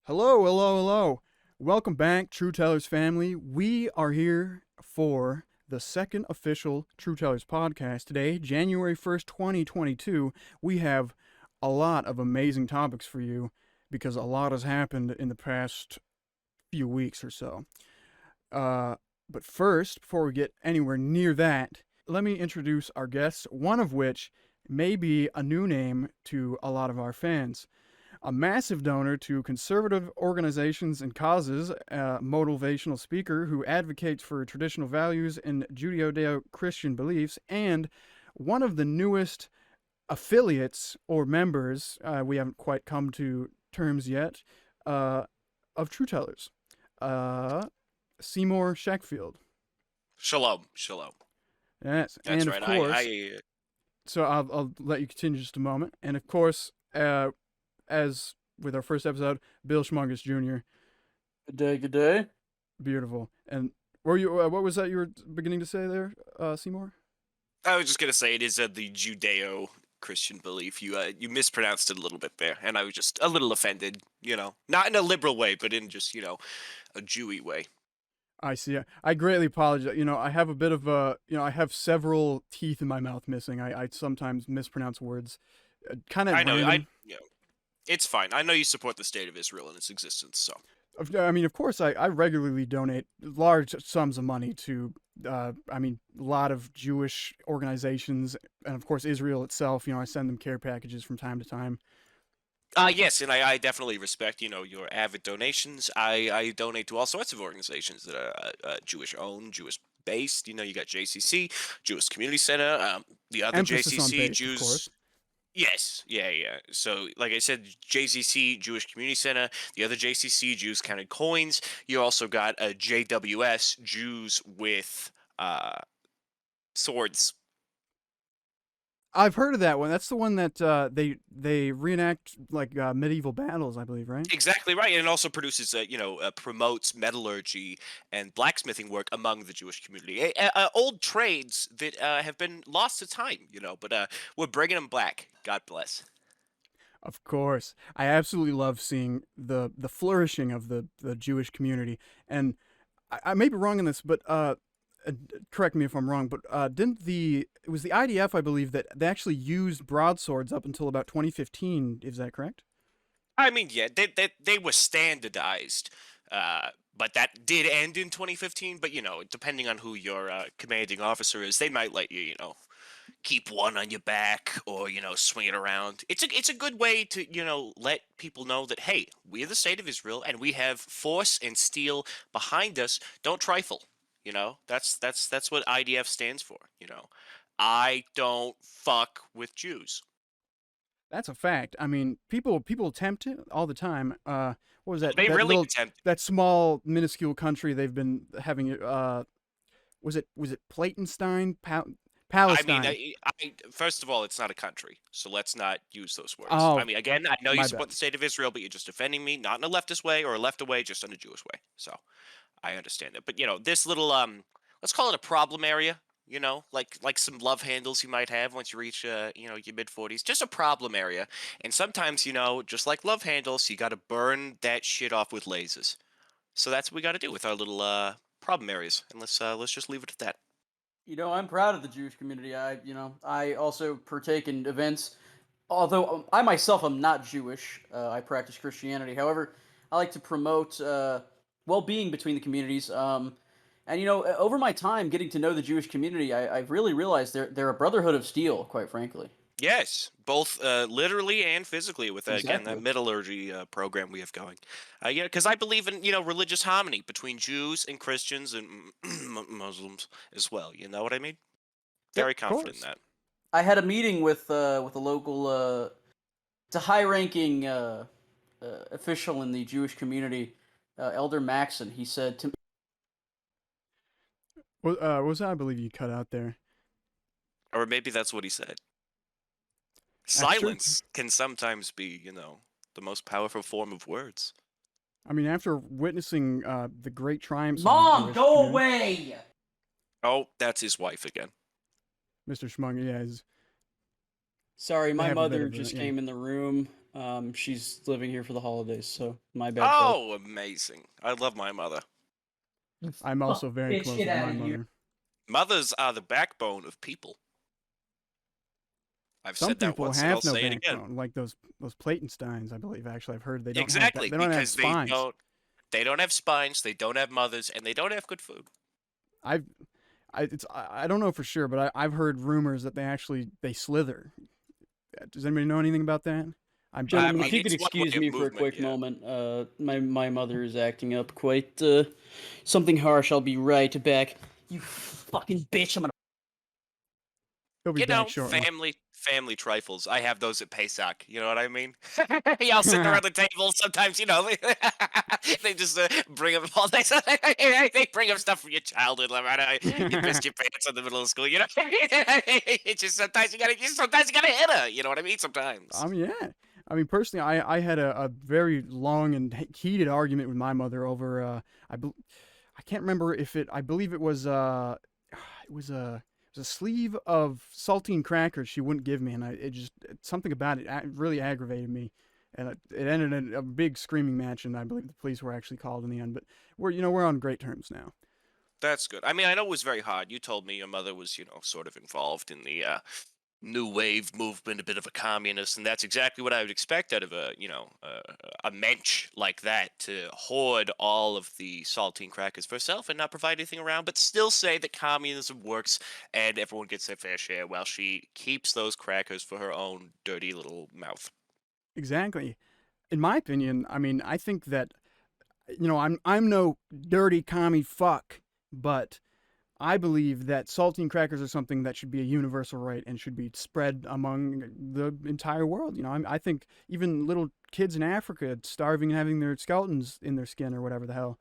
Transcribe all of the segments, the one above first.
Hello, hello, hello. Welcome back, True Tellers family. We are here for the second official True Tellers podcast. Today, January 1st, 2022, we have a lot of amazing topics for you because a lot has happened in the past few weeks or so. But first, before we get anywhere near that, let me introduce our guests, one of which may be a new name to a lot of our fans. A massive donor to conservative organizations and causes, a motivational speaker who advocates for traditional values and Judeo-Christian beliefs, and one of the newest affiliates or members, we haven't quite come to terms yet, of True Tellers, uh, Seymour Shackfield. Shalom, shalom. Yes, That's and of right. course, so I'll let you continue just a moment. And of course, as with our first episode, Bill Schmungus Jr. Good day, good day. Beautiful. And were you? What was that you were beginning to say there, Seymour? I was just gonna say it is the Judeo-Christian belief. You mispronounced it a little bit there, and I was just a little offended. Not in a liberal way, but in just a Jewy way. I see. I greatly apologize. I have a bit of a, I have several teeth in my mouth missing. I sometimes mispronounce words, kind of I know. random. It's fine. I know you support the state of Israel and its existence. So I mean, of course, I regularly donate large sums of money to, a lot of Jewish organizations, and of course, Israel itself. I send them care packages from time to time. yes, and I definitely respect your avid donations. I donate to all sorts of organizations that are Jewish owned, Jewish based. You got JCC, Jewish Community Center, the other Emphasis on JCC, based, of Jews. course. Yes, yeah. So, like I said, JCC, Jewish Community Center, the other JCC, Jews Counted Coins. You also got a JWS, Jews with swords. I've heard of that one. That's the one that they reenact like medieval battles, I believe, right? Exactly right, and it also produces, promotes metallurgy and blacksmithing work among the Jewish community. Old trades that have been lost to time, but we're bringing them back. God bless. Of course, I absolutely love seeing the flourishing of the Jewish community. And I may be wrong in this, but correct me if I'm wrong. But didn't it was the IDF, I believe, that they actually used broadswords up until about 2015? Is that correct? I mean, yeah, they were standardized, but that did end in 2015. But depending on who your commanding officer is, they might let you, keep one on your back or swing it around. It's a good way to let people know that hey, we're the state of Israel and we have force and steel behind us. Don't trifle. That's what IDF stands for. I don't fuck with Jews. That's a fact. I mean, people attempt it all the time. What was that? They That really little, attempt. that small, minuscule country they've been having. Was it Platenstein? I mean, Palestine. first of all, it's not a country, so let's not use those words. I Oh, mean, again, I know you my bad. support the state of Israel, but you're just defending me, not in a leftist way or a left way, just in a Jewish way. So I understand it. But this little let's call it a problem area. Like some love handles you might have once you reach your mid 40s, just a problem area. And sometimes just like love handles, you got to burn that shit off with lasers. So that's what we got to do with our little problem areas. And let's just leave it at that. I'm proud of the Jewish community. I also partake in events. Although I myself am not Jewish, I practice Christianity. However, I like to promote well-being between the communities. And over my time getting to know the Jewish community, I've really realized they're a brotherhood of steel, quite frankly. Yes, both literally and physically with again that Exactly. metallurgy program we have going. Yeah, because I believe in religious harmony between Jews and Christians and Muslims as well. You know what I mean? Yep, Very of confident in course. that. I had a meeting with a local, it's a high-ranking official in the Jewish community, Elder Maxon. He said to What was that? I believe you cut out there. Or maybe that's what he said. That's true. Silence can sometimes be, the most powerful form of words. I mean, after witnessing the great triumphs of the Mom, Jewish go community, away! Oh, that's his wife again. Mr. Schmung, yeah, Sorry, they my have a bit mother of a just yeah. came in the room. She's living here for the holidays, so my bad. Oh, amazing! I love my mother. I'm also very bitch, close get with my outta here. mother. Mothers are the backbone of people. I've Some said that people once, and I'll have no say it again. backbone, like those Platensteins, I believe. Actually, I've heard they don't have Exactly, they don't have because spines. they don't have spines, they don't have mothers, and they don't have good food. I don't know for sure, but I've heard rumors that they slither. Does anybody know anything about that? Gentlemen, mean, if you could it's one way excuse of me for a movement, quick yeah. moment, my mother is acting up quite something harsh. I'll be right back. You fucking bitch! I'm gonna. He'll be You know, back shortly. family trifles. I have those at Pesach. You know what I mean? Y'all sitting around the table. Sometimes, you know, they just bring up all this. They bring up stuff from your childhood. Like, you pissed your pants in the middle of school. You know, it's just sometimes you gotta hit her. You know what I mean? Sometimes. Yeah. I mean, personally, I had a very long and heated argument with my mother over I can't remember if I believe it was it was a sleeve of saltine crackers she wouldn't give me, and something about it really aggravated me, and it ended in a big screaming match, and I believe the police were actually called in the end. But we're on great terms now. That's good. I mean, I know it was very hard. You told me your mother was, sort of involved in the new wave movement, a bit of a communist, and that's exactly what I would expect out of a mensch like that, to hoard all of the saltine crackers for herself and not provide anything around, but still say that communism works and everyone gets their fair share while she keeps those crackers for her own dirty little mouth. Exactly. In my opinion, I mean, I think that I'm no dirty commie fuck, but I believe that saltine crackers are something that should be a universal right and should be spread among the entire world. I think even little kids in Africa starving and having their skeletons in their skin or whatever the hell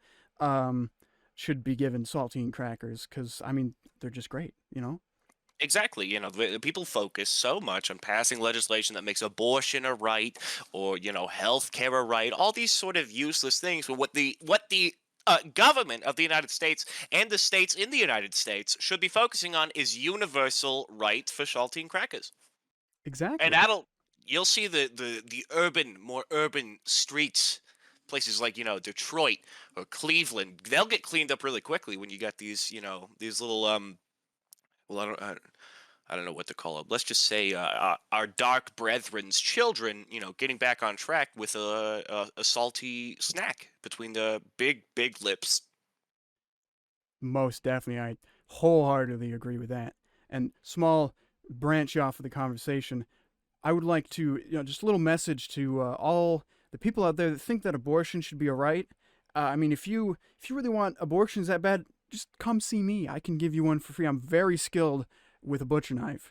should be given saltine crackers because, I mean, they're just great. Exactly. The people focus so much on passing legislation that makes abortion a right, or healthcare a right. All these sort of useless things. But what the government of the United States and the states in the United States should be focusing on is universal right for saltine crackers. And Exactly. you'll see the more urban streets, places like Detroit or Cleveland. They'll get cleaned up really quickly when you got these little well, I don't know what to call it. Let's just say our dark brethren's children, getting back on track with a salty snack between the big lips. Most definitely. I wholeheartedly agree with that. And small branch off of the conversation, I would like to, just a little message to all the people out there that think that abortion should be a right. I mean, if you really want abortions that bad, just come see me. I can give you one for free. I'm very skilled with a butcher knife.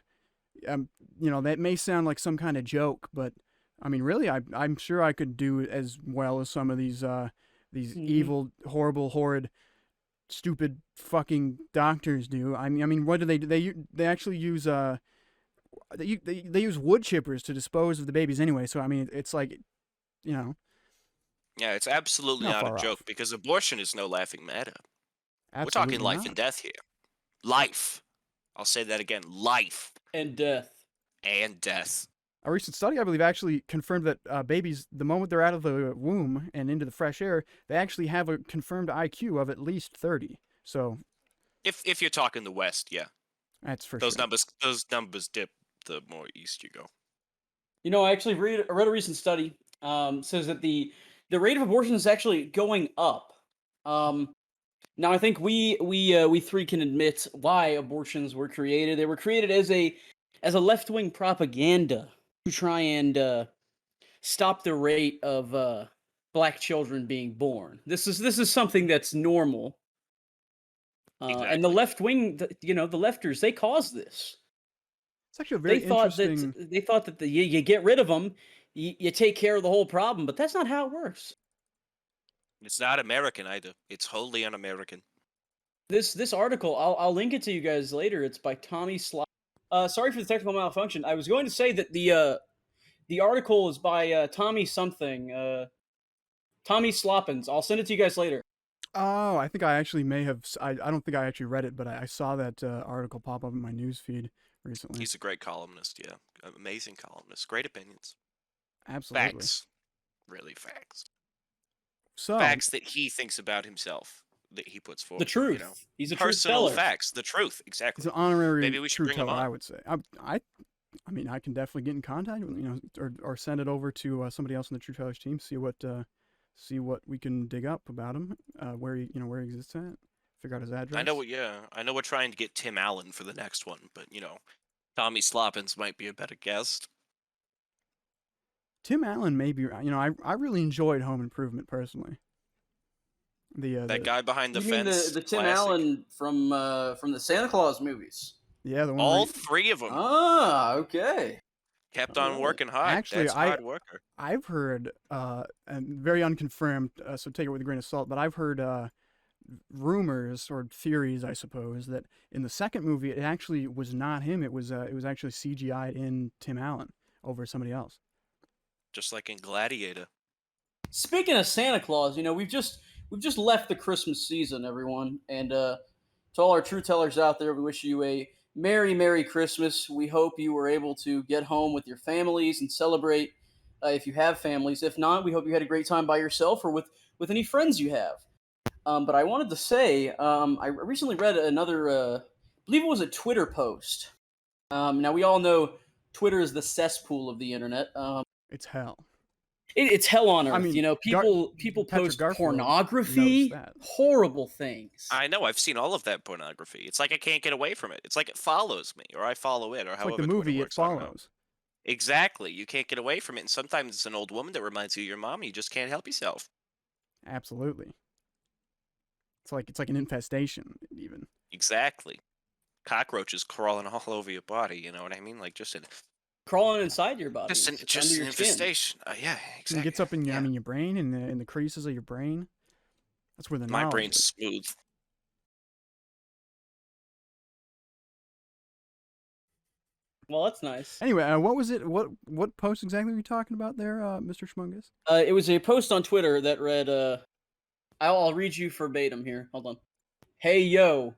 That may sound like some kind of joke, but I mean, really, I'm sure I could do as well as some of these evil, horrible, horrid, stupid, fucking doctors do. I mean, what do they actually use they use wood chippers to dispose of the babies anyway. So I mean, it's like, you know, Yeah, it's absolutely not not a far joke off. because abortion is no laughing matter. We're talking Absolutely life and not. death here. Life. I'll say that again. Life And death. and death. A recent study, I believe, actually confirmed that babies, the moment they're out of the womb and into the fresh air, they actually have a confirmed IQ of at least 30. So If you're talking the West, yeah. that's for Those sure. numbers dip the more east you go. I actually read a recent study. Says that the rate of abortion is actually going up. Now I think we three can admit why abortions were created. They were created as a left wing propaganda to try and stop the rate of black children being born. This is something that's normal. And the Exactly. left wing, the lefters, they caused this. It's actually a They very thought that interesting. you get rid of them, you take care of the whole problem, but that's not how it works. It's not American either. It's wholly un-American. This article, I'll link it to you guys later. It's by Tommy Slop. Sorry for the technical malfunction. I was going to say that the article is by Tommy something. Tommy Sloppins. I'll send it to you guys later. Oh, I think I actually may have. I don't think I actually read it, but I saw that article pop up in my news feed recently. He's a great columnist, yeah. Amazing columnist. Great opinions. Absolutely. Facts. Really facts. So, Facts that he thinks about himself that he puts forward. The truth. You know? He's a truth Personal teller. facts. The truth. he's Exactly. an honorary Maybe we should truth bring him teller, on. I would say. I mean, I can definitely get in contact with, or send it over to somebody else on the True Tellers team. See what we can dig up about him, where he exists at. Figure out his address. I know we're trying to get Tim Allen for the next one, but Tommy Sloppins might be a better guest. Tim Allen, maybe. I really enjoyed Home Improvement personally. That guy behind the You mean fence. the Tim classic. Allen from the Santa Claus movies? Yeah, the one. All three of them Ah, okay. kept on Alright. working hard. Actually, That's hard worker. I've heard, and very unconfirmed, so take it with a grain of salt, but I've heard rumors or theories, I suppose, that in the second movie it actually was not him. It was actually CGI'd in Tim Allen over somebody else. Just like in Gladiator. Speaking of Santa Claus, we've just left the Christmas season, everyone, and to all our true tellers out there, we wish you a Merry Christmas. We hope you were able to get home with your families and celebrate if you have families. If not, we hope you had a great time by yourself or with any friends you have. But I wanted to say, I recently read another, I believe it was a Twitter post. Now, we all know Twitter is the cesspool of the internet. It's hell. It's hell on earth. I mean, people Patrick post Garfield pornography, knows that. horrible things. I know. I've seen all of that pornography. It's like I can't get away from it. It's like it follows me, or I follow it, or It's however like the Twitter movie It works, I don't know. Follows. Exactly. You can't get away from it, and sometimes it's an old woman that reminds you of your mom. You just can't help yourself. Absolutely. It's like an infestation, even. Exactly. Cockroaches crawling all over your body. You know what I mean? Like just an Crawling inside your body, just an under your skin. infestation. Yeah, exactly. It gets up in yeah. your brain, in the creases of your brain. That's where the My knowledge brain's is. smooth. Well, that's nice. Anyway, what was it? What post exactly were you talking about there, Mr. Schmungus? It was a post on Twitter that read, I'll read you verbatim here. Hold on. Hey, yo,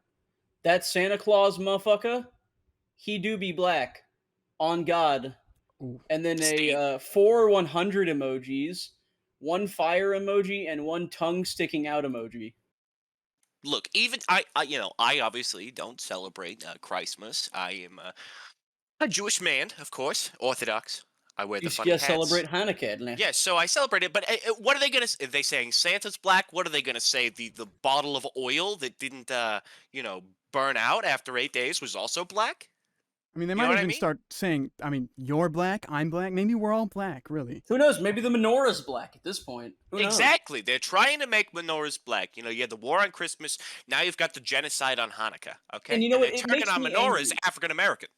that Santa Claus motherfucker, he do be black. On God. Ooh. And then Steve. 4 100 emojis, 1 fire emoji, and 1 tongue sticking out emoji. Look, even I obviously don't celebrate Christmas. I am a Jewish man, of course, Orthodox. I wear the funny hats. Celebrate Hanukkah. Yeah, so I celebrate it, but what are they gonna? Are they saying Santa's black? What are they gonna say? The bottle of oil that didn't burn out after 8 days was also black? I mean, they You might know what I even mean? start saying, I mean, you're black, I'm black. Maybe we're all black, really. Who knows? Maybe the menorah's black at this point. Who knows? Exactly. They're trying to make menorahs black. You had the war on Christmas. Now you've got the genocide on Hanukkah. Okay, And you know what? they're It turning makes on me menorahs angry. African American.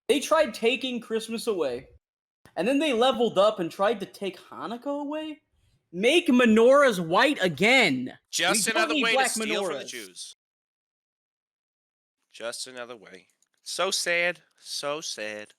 They tried taking Christmas away, and then they leveled up and tried to take Hanukkah away. Make menorahs white again. Just We don't another need way to black steal from the menorahs. Jews. Just another way. So sad. So sad.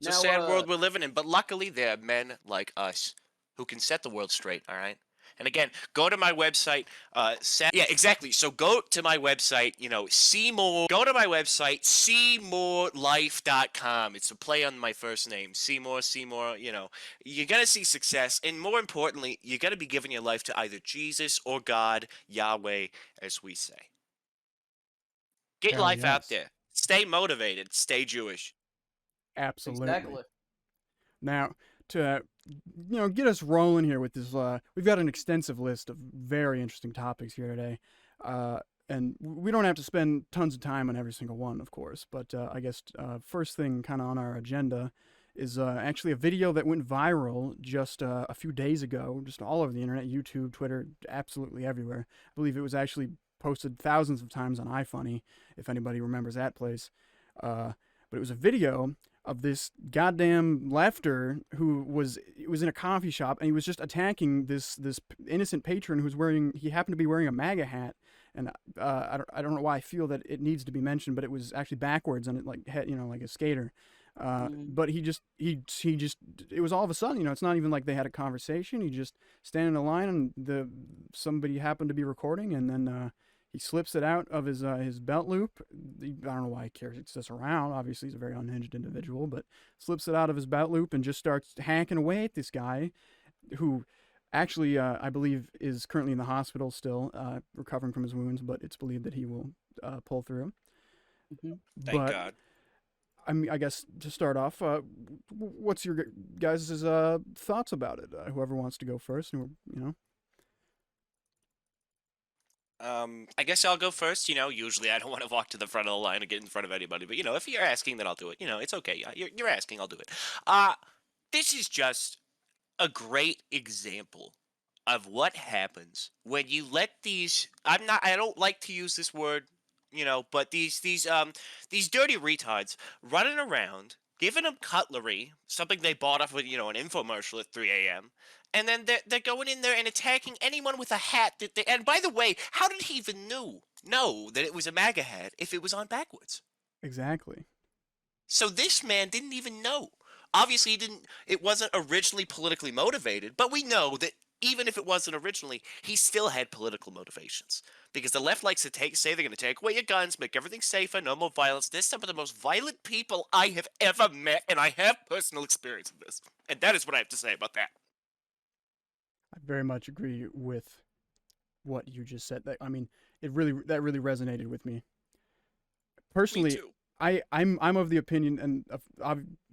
It's a sad world we're living in, but luckily there are men like us who can set the world straight, all right? And again, go to my website. Yeah, exactly. So go to my website, see more. Go to my website, seemorelife.com. It's a play on my first name. Seymour, you're going to see success. And more importantly, you're going to be giving your life to either Jesus or God, Yahweh, as we say. Get Hell life out yes. there. Stay motivated. Stay Jewish. Absolutely. Exactly. Now, to get us rolling here with this, we've got an extensive list of very interesting topics here today, and we don't have to spend tons of time on every single one, of course. But I guess first thing kind of on our agenda is actually a video that went viral just a few days ago, just all over the internet, YouTube, Twitter, absolutely everywhere. I believe it was actually posted thousands of times on iFunny, if anybody remembers that place. But it was a video of this goddamn lefter who was in a coffee shop, and he was just attacking this innocent patron he happened to be wearing a MAGA hat. And I don't know why I feel that it needs to be mentioned, but it was actually backwards on it, like like a skater. But he just it was all of a sudden, it's not even like they had a conversation. He just standing in a line, and somebody happened to be recording, and then He slips it out of his belt loop. I don't know why he carries this around. Obviously, he's a very unhinged individual, but slips it out of his belt loop and just starts hacking away at this guy, who actually, I believe, is currently in the hospital still, recovering from his wounds. But it's believed that he will pull through. Mm-hmm. Thank But God. I mean, I guess to start off, what's your guys' thoughts about it? Whoever wants to go first, I guess I'll go first. Usually I don't want to walk to the front of the line and get in front of anybody, but if you're asking, then I'll do it. It's okay. Yeah, you're asking, I'll do it. This is just a great example of what happens when you let these. I don't like to use this word, but these dirty retards running around, giving them cutlery, something they bought off of an infomercial at 3 a.m. And then they're going in there and attacking anyone with a hat that they. And by the way, how did he even know that it was a MAGA hat if it was on backwards? exactly. So this man didn't even know. Obviously, it wasn't originally politically motivated, but we know that even if it wasn't originally, he still had political motivations. Because the left likes to say they're going to take away your guns, make everything safer, no more violence. They're some of the most violent people I have ever met, and I have personal experience of this. And that is what I have to say about that. I very much agree with what you just said. I mean, that really resonated with me. Personally, Me too. I'm of the opinion, and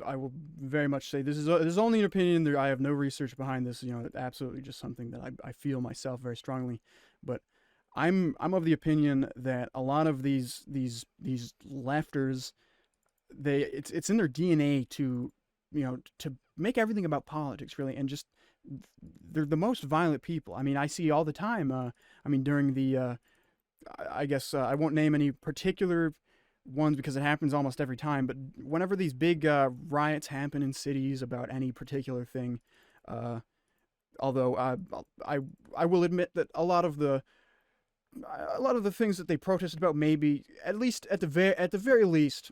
I will very much say this is only an opinion. I have no research behind this. It's absolutely just something that I feel myself very strongly. But I'm of the opinion that a lot of these lefters, it's in their DNA to to make everything about politics, really, and just they're the most violent people. I mean, I see all the time. I mean, during the I guess I won't name any particular ones because it happens almost every time. But whenever these big riots happen in cities about any particular thing, although I will admit that a lot of the things that they protested about, maybe at least at the very least,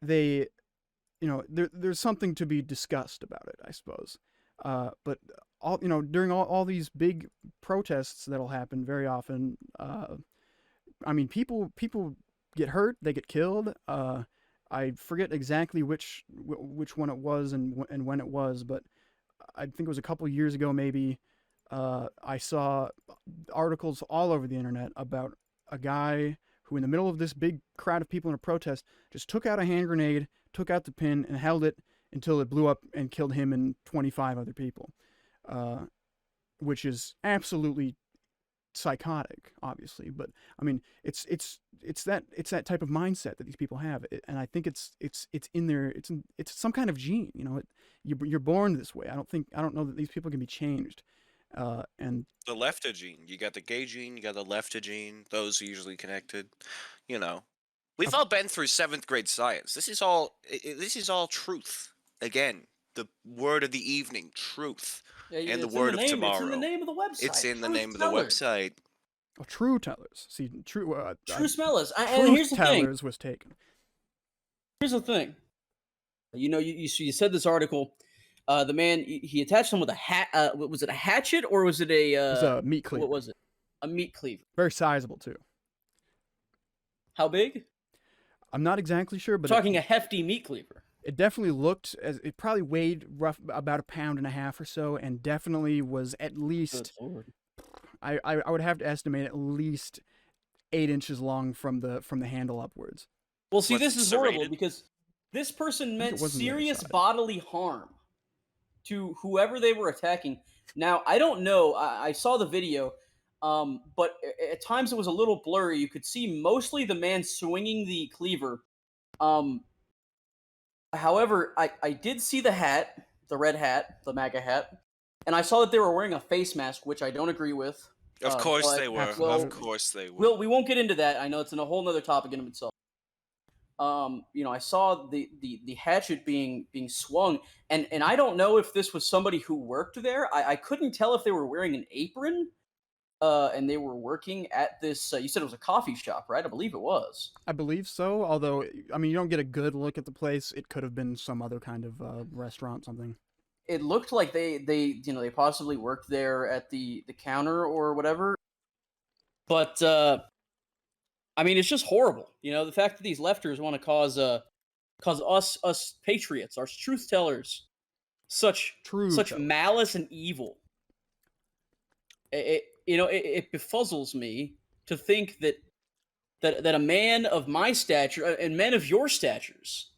they there's something to be discussed about it, I suppose. But all during all these big protests that'll happen very often, I mean, people get hurt, they get killed. I forget exactly which one it was and when it was, but I think it was a couple years ago maybe. I saw articles all over the internet about a guy who, in the middle of this big crowd of people in a protest, just took out a hand grenade, took out the pin, and held it until it blew up and killed him and 25 other people, which is absolutely psychotic, obviously. But I mean, it's that type of mindset that these people have, and I think it's in their it's some kind of gene. You're born this way. I don't know that these people can be changed. And The lefta gene. You got the gay gene, you got the lefta gene. Those are usually connected. We've all been through 7th grade science. This is all truth. Again, the word of the evening, truth. Yeah, And the it's in word of name. tomorrow. It's in the name of the website. It's in the Truth name of the Tellers. website. true tellers. See, true Smellers. And truth here's the thing. tellers was taken. Here's the thing. You said this article. The man he attached him with a hat. Was it a hatchet or was it a? It was a meat cleaver. What was it? A meat cleaver. Very sizable too. How big? I'm not exactly sure, but Talking a hefty meat cleaver. it definitely looked as it probably weighed about 1.5 pounds or so, and definitely was at least I would have to estimate at least 8 inches long from the handle upwards. Well, see, Was this it is horrible serrated? because this person meant wasn't the other serious side. bodily harm to whoever they were attacking. Now, I don't know. I saw the video, but at times it was a little blurry. You could see mostly the man swinging the cleaver. However, I did see the hat, the red hat, the MAGA hat, and I saw that they were wearing a face mask, which I don't agree with. Of course but- they were. well- Of course they were. Well, we won't get into that. I know it's in a whole nother topic in of itself. I saw the hatchet being swung, and I don't know if this was somebody who worked there. I couldn't tell if they were wearing an apron, and they were working at this. You said it was a coffee shop, right? I believe it was. I believe so. Although, I mean, you don't get a good look at the place. It could have been some other kind of restaurant, something. It looked like they possibly worked there at the counter or whatever. But I mean, it's just horrible. The fact that these lefters want to cause us patriots, our truth tellers, True. such malice and evil. It befuzzles me to think that a man of my stature and men of your statures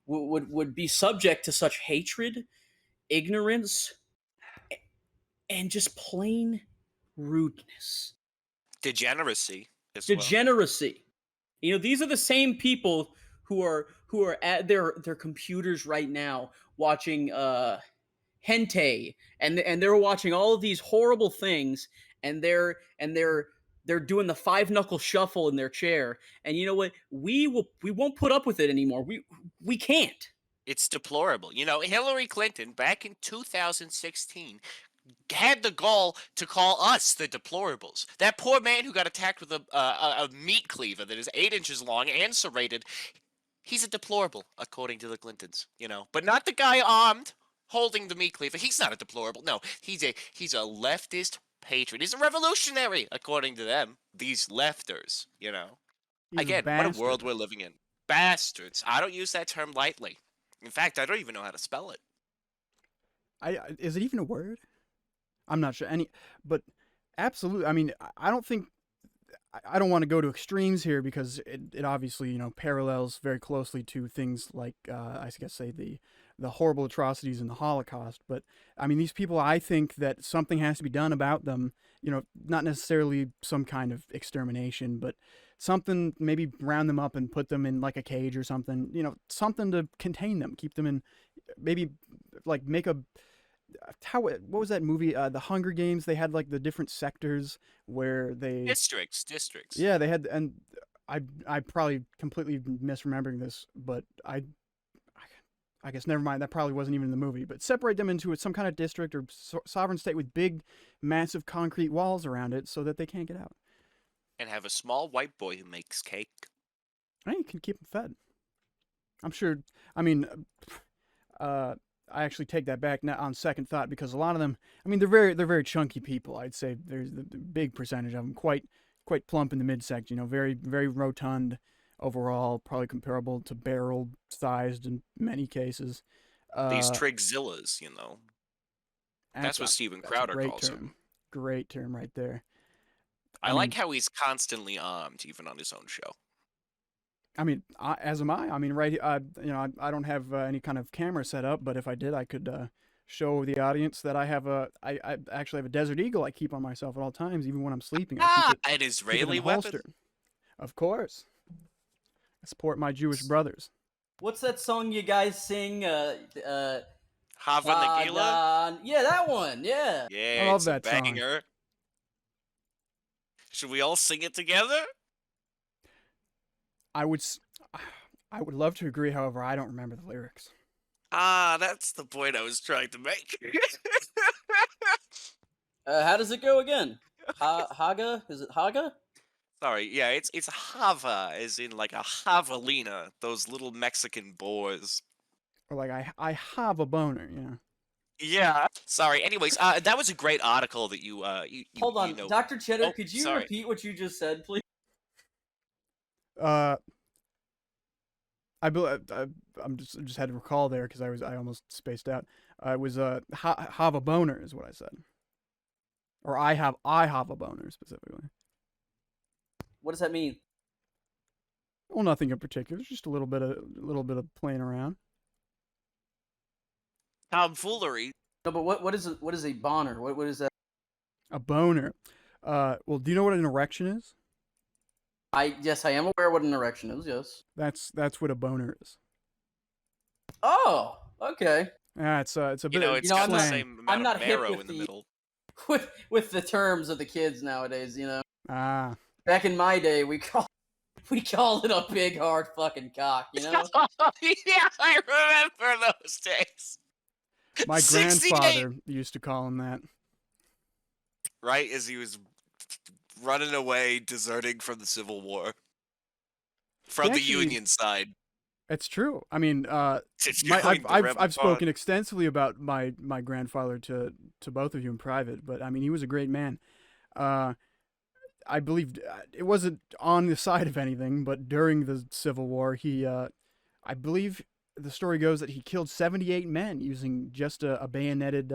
would be subject to such hatred, ignorance, and just plain rudeness, Degeneracy as well. degeneracy. These are the same people who are at their computers right now watching hentai, and they're watching all of these horrible things, and they're doing the five knuckle shuffle in their chair. And you know what? We won't put up with it anymore. We can't. It's deplorable. Hillary Clinton back in 2016 had the gall to call us the deplorables. That poor man who got attacked with a meat cleaver that is 8 inches long and serrated. He's a deplorable, according to the Clintons. But not the guy armed holding the meat cleaver. He's not a deplorable. No, he's a leftist patriot. He's a revolutionary, according to them. These lefters. He's Again, a what a bastard. world we're living in. Bastards. I don't use that term lightly. In fact, I don't even know how to spell it. Is it even a word? I'm not sure but absolutely. I mean, I don't think I don't want to go to extremes here because it obviously parallels very closely to things like I guess say the horrible atrocities in the Holocaust. But I mean, these people, I think that something has to be done about them. Not necessarily some kind of extermination, but something, maybe round them up and put them in like a cage or something. Something to contain them, keep them in. Maybe like make a. What was that movie? The Hunger Games. They had like the different sectors where they Districts. Yeah, they had, and I probably completely misremembering this, but I guess never mind. That probably wasn't even in the movie. But separate them into some kind of district or sovereign state with big, massive concrete walls around it so that they can't get out. And have a small white boy who makes cake. And you can keep them fed. I'm sure. I mean, I actually take that back now on second thought, because a lot of them, I mean, they're very chunky people. I'd say there's a big percentage of them quite plump in the midsection. Very very rotund overall, probably comparable to barrel sized in many cases. These Trigzillas, That's what Steven Crowder calls them. Great term right there. I like how he's constantly armed, even on his own show. I mean, as am I. I mean, right? I don't have any kind of camera set up, but if I did, I could show the audience that I actually have a Desert Eagle I keep on myself at all times, even when I'm sleeping. I keep an Israeli keep it in a weapon. holster. Of course, I support my Jewish brothers. What's that song you guys sing? Hava Nagila? Yeah, that one. Yeah. Yeah, I love it's that a song. banger. Should we all sing it together? I would love to agree. However, I don't remember the lyrics. That's the point I was trying to make. How does it go again? Haga? Is it Haga? Sorry, yeah, it's Hava, as in like a javelina, those little Mexican boars. Or like I have a boner. Yeah. Sorry. Anyways, that was a great article that you Hold on, Dr. Cheddar. Oh, could you sorry. repeat what you just said, please? I'm just had to recall there because I almost spaced out. It was have a boner is what I said, or I have a boner specifically. What does that mean? Well, nothing in particular. Just a little bit of playing around. Tomfoolery. No, but what is a boner? What is that? A boner. Well, do you know what an erection is? Yes, I am aware what an erection is. Yes. That's what a boner is. Oh, okay. Yeah, it's a bit. It's got the same amount of marrow in the middle. With the terms of the kids nowadays, Ah. Back in my day, we called it a big hard fucking cock, Yeah, I remember those days. My 68. grandfather used to call him that. Right as he was running away, deserting from the Civil War. From the Union side. It's true. I mean, I've spoken extensively about my grandfather to both of you in private, but I mean, he was a great man. I believe it wasn't on the side of anything, but during the Civil War, I believe the story goes that he killed 78 men using just a bayoneted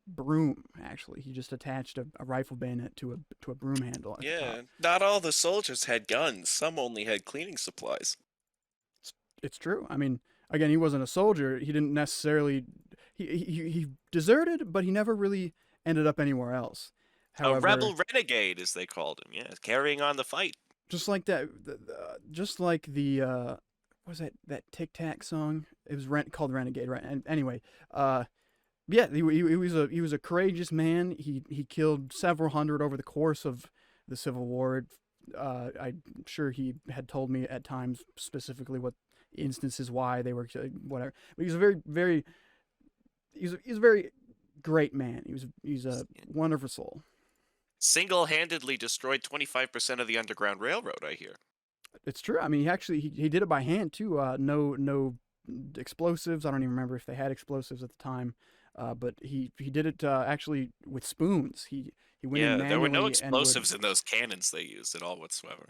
broom. Actually, he just attached a rifle bayonet to a broom handle at the Yeah, top. not all the soldiers had guns. Some only had cleaning supplies. It's true. I mean, again, he wasn't a soldier. He didn't necessarily he deserted, but he never really ended up anywhere else. A However, rebel renegade, as they called him. Yeah, carrying on the fight. just like that, just like the what was that Tic Tac song? It was called Renegade, right? And anyway, yeah, he was a courageous man. He killed several hundred over the course of the Civil War. I'm sure he had told me at times specifically what instances why they were whatever. But he's a very he's a very great man. He's a wonderful soul. Single-handedly destroyed 25% of the Underground Railroad, I hear. It's true. I mean, he did it by hand too. No explosives. I don't even remember if they had explosives at the time. But he did it actually with spoons. He went in Yeah, manually there were no and would, explosives in those cannons they used at all whatsoever.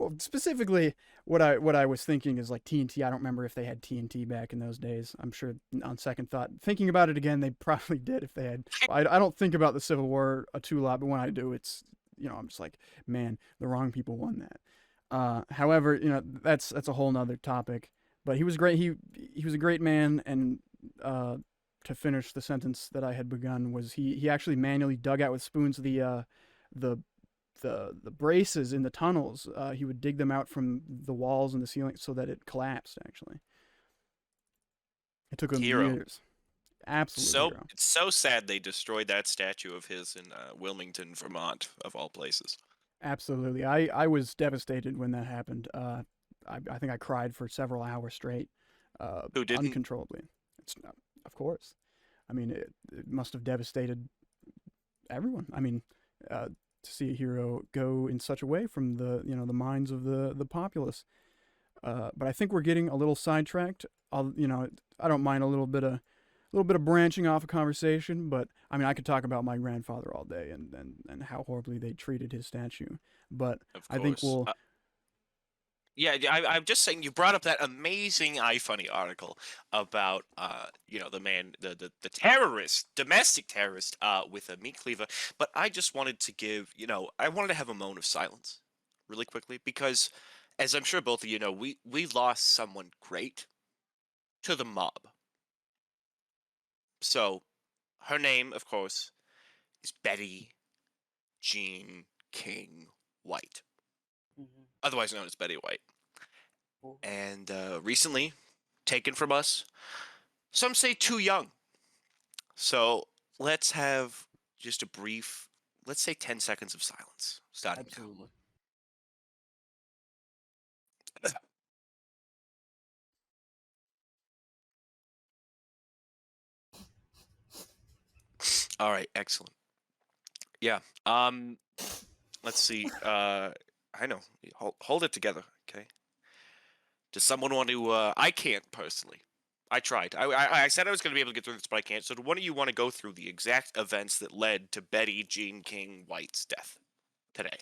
well, specifically, what I was thinking is like TNT. I don't remember if they had TNT back in those days. I'm sure on second thought, thinking about it again, they probably did if they had. I don't think about the Civil War too lot, but when I do, it's I'm just like, man, the wrong people won that. However, that's a whole nother topic. But he was great. He was a great man, and to finish the sentence that I had begun was he actually manually dug out with spoons the braces in the tunnels. He would dig them out from the walls and the ceiling so that it collapsed. Actually, it took him Hero. years. Absolute So hero. it's so sad they destroyed that statue of his in Wilmington, Vermont, of all places. Absolutely. I was devastated when that happened. I think I cried for several hours straight, Who didn't? uncontrollably. It's of course. I mean, it must have devastated everyone. I mean, to see a hero go in such a way from the minds of the populace. But I think we're getting a little sidetracked. I don't mind a little bit of branching off a conversation, but I mean, I could talk about my grandfather all day and how horribly they treated his statue. But Of I think course. we'll Yeah, I'm just saying you brought up that amazing iFunny article about the terrorist, domestic terrorist with a meat cleaver. But I just wanted to I wanted to have a moment of silence really quickly because, as I'm sure both of you know, we lost someone great to the mob. So her name, of course, is Betty Jean King White, otherwise known as Betty White. And recently taken from us, some say too young. So let's have just a brief, let's say 10 seconds of silence. Starting now. Absolutely. All right, excellent. Yeah. Let's see. I know. Hold it together, okay? Does someone want to? I can't personally. I tried. I said I was going to be able to get through this, but I can't. So, do one of you want to go through the exact events that led to Betty Jean King White's death today?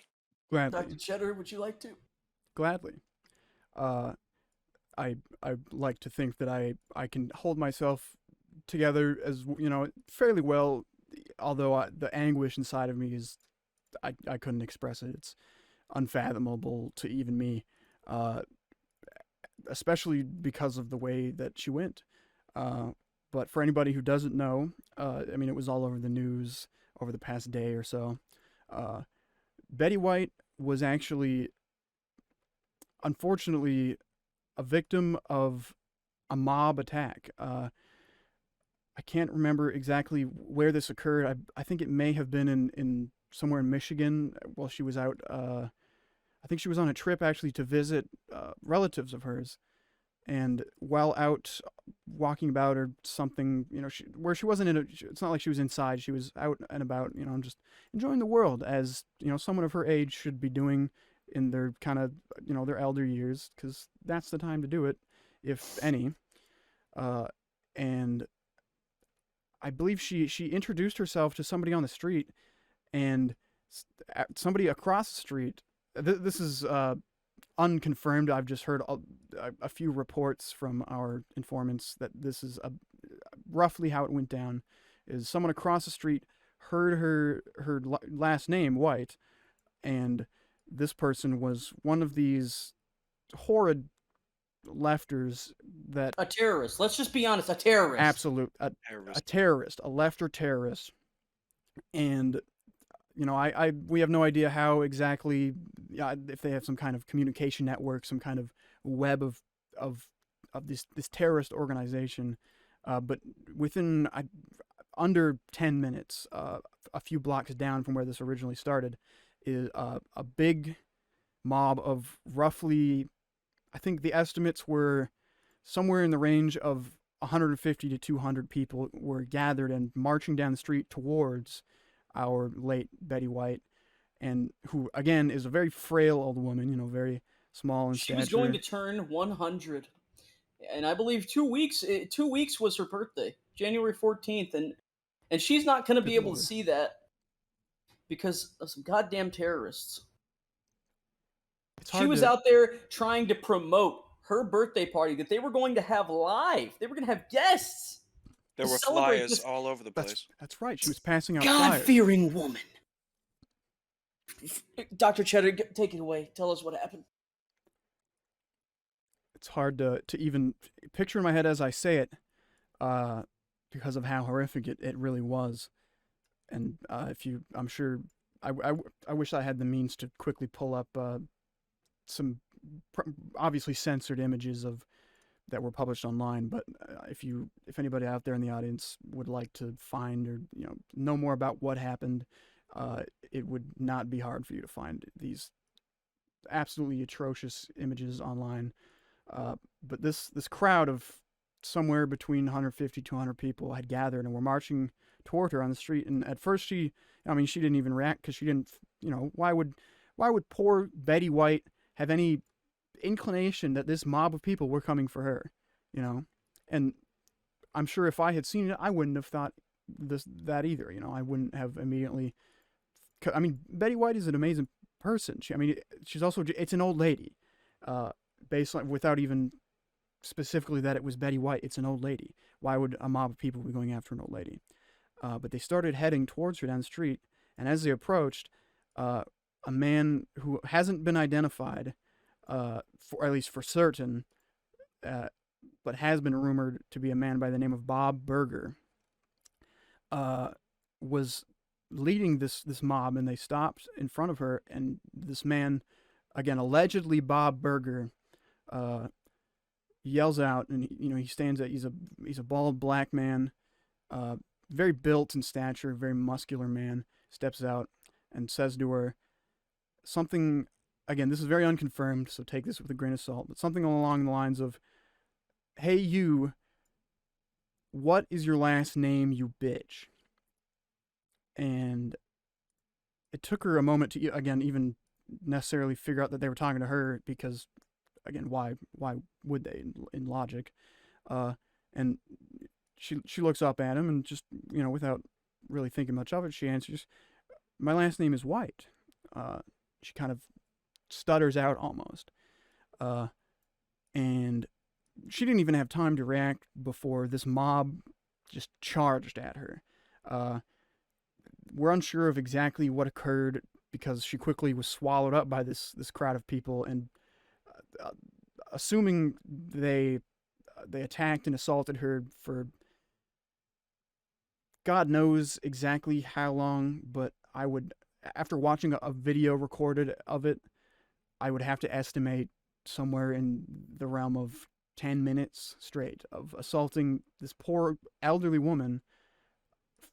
gladly. Dr. Cheddar, would you like to? Gladly. I like to think that I can hold myself together as fairly well, although the anguish inside of me is I couldn't express it. It's unfathomable to even me, especially because of the way that she went. But for anybody who doesn't know, I mean, it was all over the news over the past day or so. Betty White was actually, unfortunately, a victim of a mob attack. I can't remember exactly where this occurred. I think it may have been in somewhere in Michigan while she was out. I think she was on a trip actually to visit relatives of hers. And while out walking about or something, where she wasn't it's not like she was inside. She was out and about, just enjoying the world as, someone of her age should be doing in their kind of, their elder years, because that's the time to do it, if any. And I believe she introduced herself to somebody on the street, and somebody across the street. This is unconfirmed. I've just heard a few reports from our informants that this is roughly how it went down. Is someone across the street heard her last name White, and this person was one of these horrid lefters that A terrorist. Let's just be honest. A terrorist. a terrorist, a lefter terrorist, and we have no idea how exactly, if they have some kind of communication network, some kind of web of this terrorist organization, but within under 10 minutes, a few blocks down from where this originally started, is a big mob of roughly, I think the estimates were somewhere in the range of 150 to 200 people were gathered and marching down the street towards our late Betty White, and who again is a very frail old woman, very small in She stature. was going to turn 100, and I believe 2 weeks. 2 weeks was her birthday, January 14th, and she's not going to be Good able Lord. to see that because of some goddamn terrorists. It's She hard was to- out there trying to promote her birthday party that they were going to have live. They were going to have guests. There to were celebrate flyers this all over the place. That's right. She was passing out flyers. God-fearing woman. Dr. Cheddar, take it away. Tell us what happened. It's hard to even picture in my head as I say it, because of how horrific it really was. And I'm sure, I wish I had the means to quickly pull up some obviously censored images that were published online. But if anybody out there in the audience would like to find or know more about what happened, it would not be hard for you to find these absolutely atrocious images online. But this crowd of somewhere between 150 to 200 people had gathered and were marching toward her on the street. And at first she didn't even react because she didn't, why would poor Betty White have any inclination that this mob of people were coming for her, And I'm sure if I had seen it, I wouldn't have thought that either. I wouldn't have immediately. Betty White is an amazing person. She's also, it's an old lady, based on, without even specifically that it was Betty White. It's an old lady. Why would a mob of people be going after an old lady? But they started heading towards her down the street, and as they approached, a man who hasn't been identified, for at least for certain, but has been rumored to be a man by the name of Bob Berger, was leading this mob, and they stopped in front of her, and this man, again allegedly Bob Berger, yells out, and he stands at, he's a bald black man, very built in stature, very muscular man, steps out and says to her something, again, this is very unconfirmed, so take this with a grain of salt, but something along the lines of, "Hey you, what is your last name, you bitch?" And it took her a moment to, again, even necessarily figure out that they were talking to her, because, again, why would they in logic? And she looks up at him and just, without really thinking much of it, she answers, "My last name is White." She kind of stutters out almost. And she didn't even have time to react before this mob just charged at her. We're unsure of exactly what occurred because she quickly was swallowed up by this crowd of people, and assuming they attacked and assaulted her for God knows exactly how long, but I would, after watching a video recorded of it, I would have to estimate somewhere in the realm of 10 minutes straight of assaulting this poor elderly woman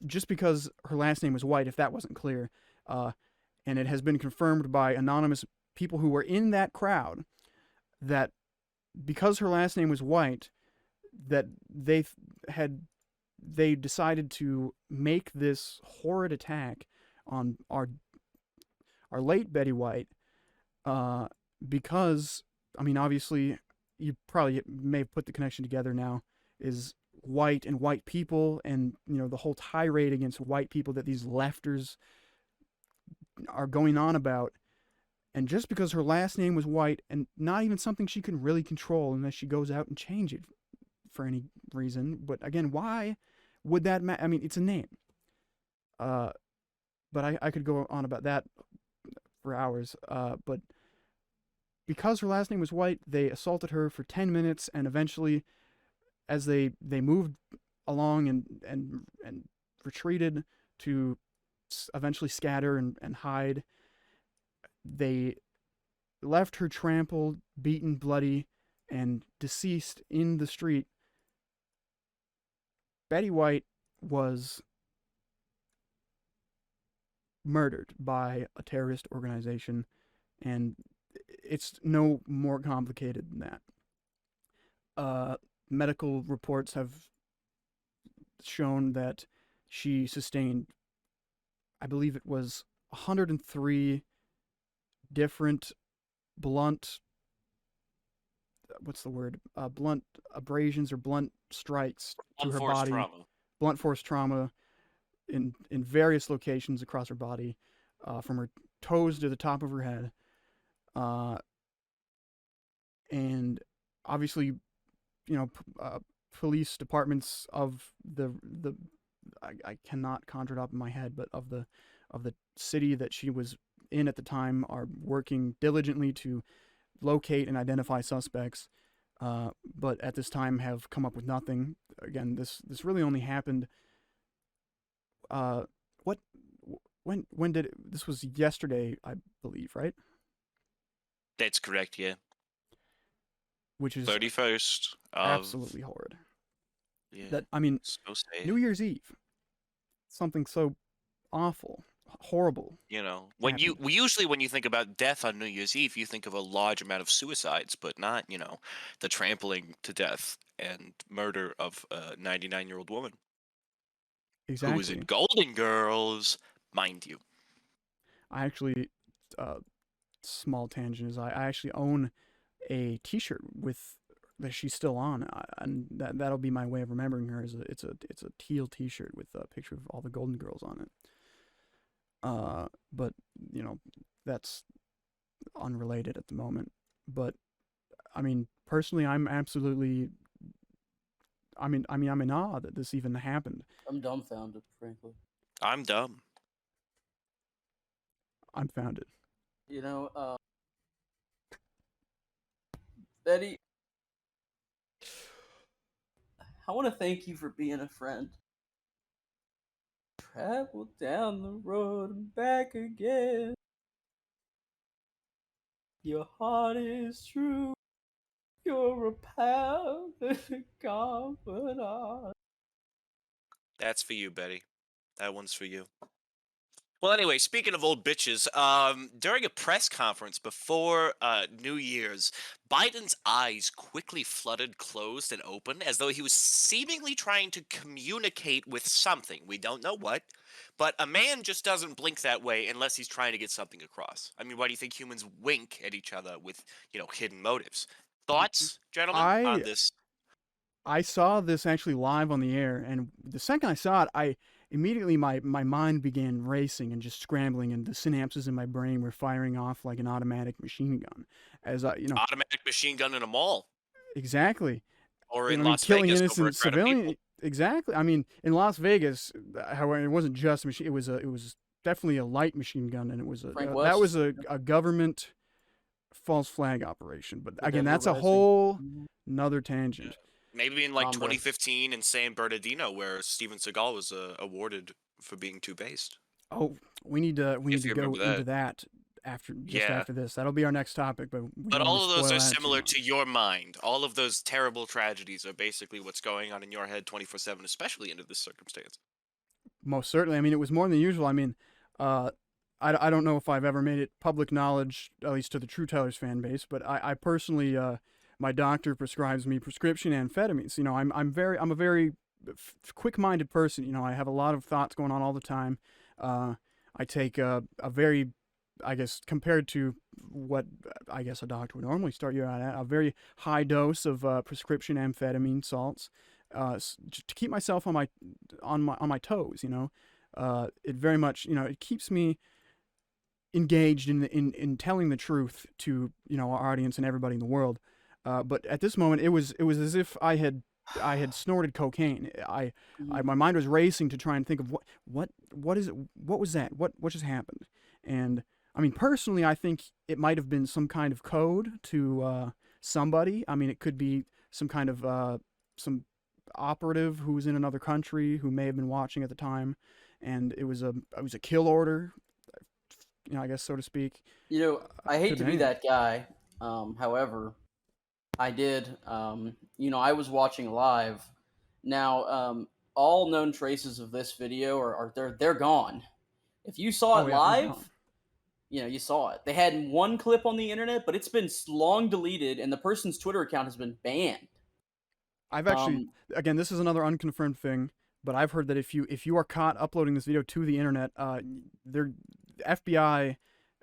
just because her last name was White, if that wasn't clear. And it has been confirmed by anonymous people who were in that crowd that because her last name was White, that they decided to make this horrid attack on our late Betty White, because, obviously, you probably may have put the connection together now, is white and white people, and, the whole tirade against white people that these lefters are going on about. And just because her last name was White, and not even something she can really control unless she goes out and change it for any reason. But again, why would that matter? I mean, it's a name. But I could go on about that for hours. But because her last name was White, they assaulted her for 10 minutes, and eventually, as they moved along and retreated to eventually scatter and hide, they left her trampled, beaten, bloody, and deceased in the street. Betty White was murdered by a terrorist organization, and it's no more complicated than that. Medical reports have shown that she sustained, I believe it was 103 different blunt, blunt abrasions or blunt strikes to her Unforced body. trauma. Blunt force trauma in various locations across her body, from her toes to the top of her head. And obviously, police departments of I cannot conjure it up in my head, but of the city that she was in at the time are working diligently to locate and identify suspects, but at this time have come up with nothing. Again, this really only happened. When did it? This was yesterday, I believe, right? That's correct, yeah. Which is 31st of... absolutely horrid. Yeah, That, I mean, so sad. New Year's Eve, something so awful, horrible. When you think about death on New Year's Eve, you think of a large amount of suicides, but not, the trampling to death and murder of a 99-year-old woman Exactly. who was in Golden Girls, mind you. I actually, small tangent is I actually own a T-shirt with that she's still on, and that'll be my way of remembering her. It's a teal T-shirt with a picture of all the Golden Girls on it. But that's unrelated at the moment. But I mean, personally, I'm absolutely. I'm in awe that this even happened. I'm dumbfounded, frankly. I'm dumb. I'm founded. Betty, I want to thank you for being a friend. Travel down the road and back again. Your heart is true. You're a pal and a confidant. That's for you, Betty. That one's for you. Well, anyway, speaking of old bitches, during a press conference before New Year's, Biden's eyes quickly fluttered, closed, and open, as though he was seemingly trying to communicate with something. We don't know what, but a man just doesn't blink that way unless he's trying to get something across. I mean, why do you think humans wink at each other with, hidden motives? Thoughts, gentlemen, on this? I saw this actually live on the air, and the second I saw it, immediately my mind began racing and just scrambling, and the synapses in my brain were firing off like an automatic machine gun. Automatic machine gun in a mall. Exactly. Or in Las Vegas, killing over a innocent crowd of civilians. people. Exactly. I mean, in Las Vegas, however, it wasn't just a machine. It was definitely a light machine gun, and it was that was a government false flag operation. But again, that's a whole another tangent. Maybe in 2015 in San Bernardino, where Steven Seagal was after for being two-based. Oh, we need to go into that after this. That'll be our next topic. But all of those are similar to your mind. All of those terrible tragedies are basically what's going on in your head 24/7, especially under this circumstance. Most certainly. I mean, it was more than usual. I mean, I don't know if I've ever made it public knowledge, at least to the True Tellers fan base, but I personally, my doctor prescribes me prescription amphetamines. I'm a very quick-minded person. I have a lot of thoughts going on all the time. I take a very, I guess, compared to what I guess a doctor would normally start you out at, a very high dose of prescription amphetamine salts, just to keep myself on my toes. It very much, it keeps me engaged in telling the truth to our audience and everybody in the world. But at this moment, it was as if I had snorted cocaine. Mhm. My mind was racing to try and think of what is it? What was that? What just happened? And I mean, personally, I think it might have been some kind of code to somebody. I mean, it could be some kind of some operative who was in another country who may have been watching at the time, and it was a kill order, I guess, so to speak. I hate Could to be be anything. that guy. However, I did. I was watching live. Now, all known traces of this video are they're gone. If you saw Oh it yeah, they're live, gone. you saw it. They had one clip on the internet, but it's been long deleted, and the person's Twitter account has been banned. I've actually, Um, again, this is another unconfirmed thing, but I've heard that if you are caught uploading this video to the internet, they're FBI,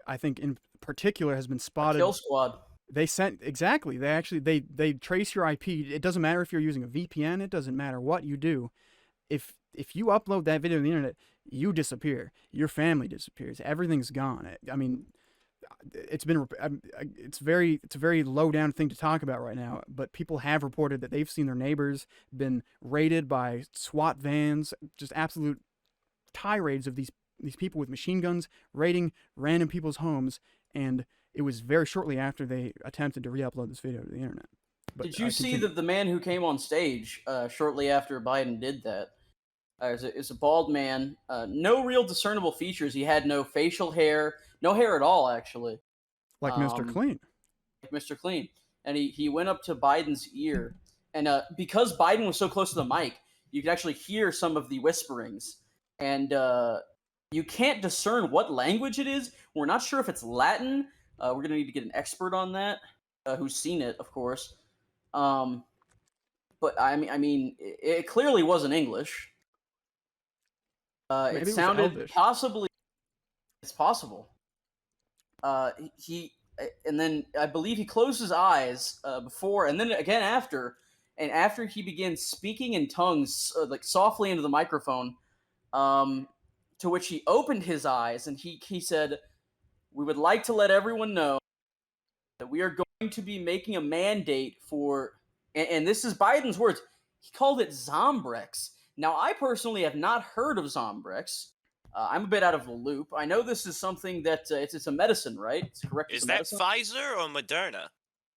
I think in particular, has been a kill spotted. squad. They sent exactly. They actually they trace your IP. It doesn't matter if you're using a VPN. It doesn't matter what you do. If you upload that video to the internet, you disappear. Your family disappears. Everything's gone. I mean, it's a very low down thing to talk about right now, but people have reported that they've seen their neighbors been raided by SWAT vans, just absolute tirades of these people with machine guns raiding random people's homes. And it was very shortly after they attempted to re-upload this video to the internet. But Did you see continue. that the man who came on stage shortly after Biden did that? Is a bald man, no real discernible features. He had no facial hair, no hair at all, actually. Like Mr. Um, Clean. like Mr. Clean, and he went up to Biden's ear, and because Biden was so close to the mic, you could actually hear some of the whisperings, and you can't discern what language it is. We're not sure if it's Latin. We're gonna need to get an expert on that, who's seen it, of course. Um, but it clearly wasn't English. It Maybe it was sounded Elvish. possibly. It's possible. He and then I believe he closed his eyes before, and then again after, and after he began speaking in tongues, like softly into the microphone, um, to which he opened his eyes, and he said, "We would like to let everyone know that we are going to be making a mandate for," and this is Biden's words. He called it Zombrex. Now, I personally have not heard of Zombrex. I'm a bit out of the loop. I know this is something that it's a medicine, right? It's correct. It's Is a that medicine. Pfizer or Moderna?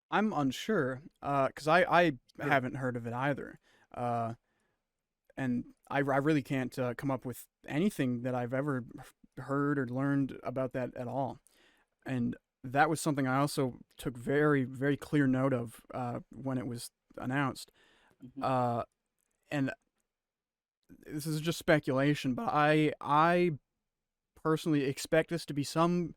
I'm unsure, because I haven't heard of it either. And I really can't come up with anything that I've ever heard or learned about that at all. And that was something I also took very, very clear note of when it was announced. Mhm. And this is just speculation, but I personally expect this to be some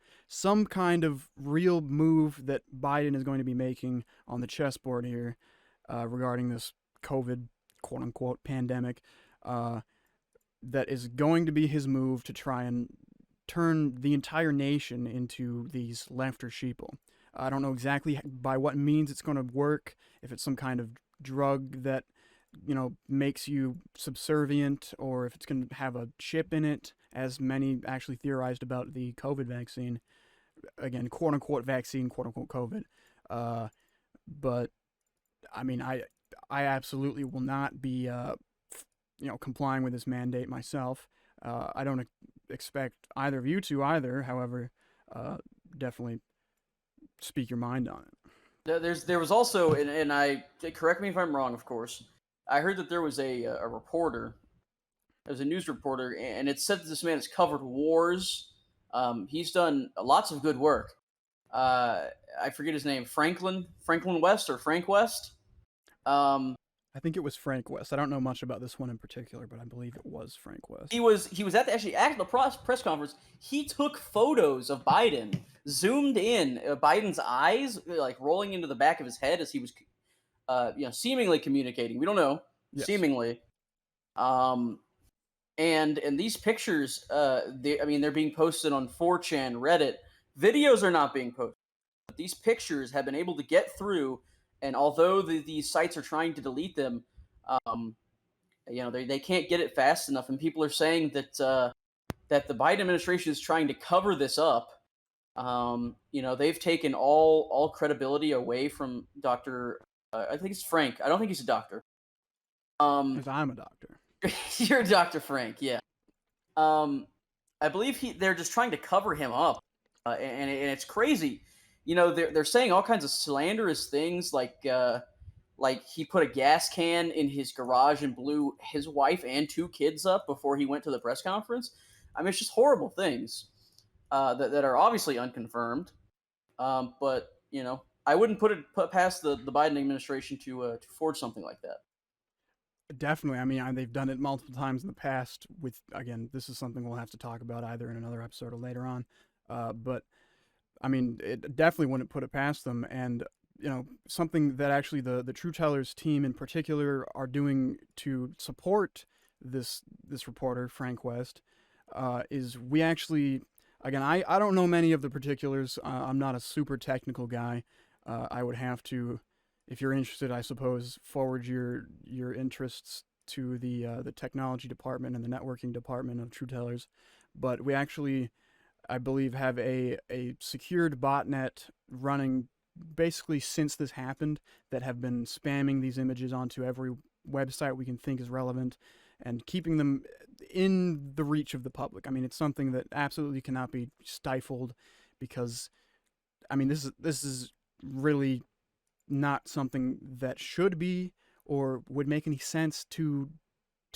kind of real move that Biden is going to be making on the chessboard here regarding this COVID quote unquote pandemic. That is going to be his move to try and turn the entire nation into these lefter sheeple. I don't know exactly by what means it's going to work. If it's some kind of drug that makes you subservient, or if it's going to have a chip in it, as many actually theorized about the COVID vaccine. Again, quote unquote vaccine, quote unquote COVID. But I mean, I absolutely will not be complying with this mandate myself. I don't expect either of you to either. However, definitely speak your mind on it. There was also, and I correct me if I'm wrong, of course. I heard that there was a reporter. There was a news reporter, and it said that this man has covered wars. He's done lots of good work. I forget his name, Franklin West or Frank West. I think it was Frank West. I don't know much about this one in particular, but I believe it was Frank West. He was actually at the press conference. He took photos of Biden, zoomed in Biden's eyes, like rolling into the back of his head as he was, seemingly communicating. We don't know, Yes. seemingly. And these pictures, they're being posted on 4chan, Reddit. Videos are not being posted. But these pictures have been able to get through, and although these sites are trying to delete them, they can't get it fast enough, and people are saying that that the Biden administration is trying to cover this up They've taken all credibility away from Doctor. I think it's Frank. I don't think he's a doctor. Um, Because I'm a doctor. you're Doctor Frank, yeah. Um, I believe they're just trying to cover him up, and it's crazy. They're saying all kinds of slanderous things like he put a gas can in his garage and blew his wife and two kids up before he went to the press conference. I mean, it's just horrible things that are obviously unconfirmed. But I wouldn't put past the Biden administration to forge something like that. Definitely. I mean, they've done it multiple times in the past. With again, this is something we'll have to talk about either in another episode or later on. But I mean, it definitely wouldn't put it past them. And something that actually the True Tellers team in particular are doing to support this reporter Frank West is we actually again I don't know many of the particulars. I'm not a super technical guy. I would have to, if you're interested, I suppose, forward your interests to the technology department and the networking department of True Tellers. But we actually, I believe, have a secured botnet running basically since this happened that have been spamming these images onto every website we can think is relevant and keeping them in the reach of the public. I mean, it's something that absolutely cannot be stifled because, I mean, this is really not something that should be or would make any sense to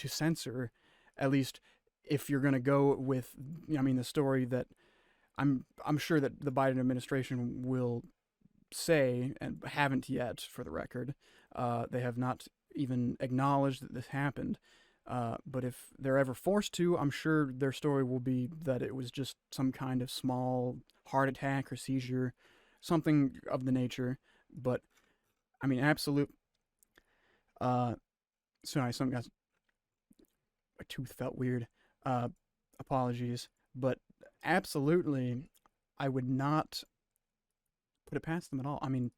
censor, at least if you're going to go with, I mean, the story that I'm sure that the Biden administration will say, and haven't yet for the record, they have not even acknowledged that this happened. But if they're ever forced to, I'm sure their story will be that it was just some kind of small heart attack or seizure, something of the nature. But I mean, absolute. Sorry, some guys. My tooth felt weird. Apologies, but absolutely, I would not put it past them at all. I mean,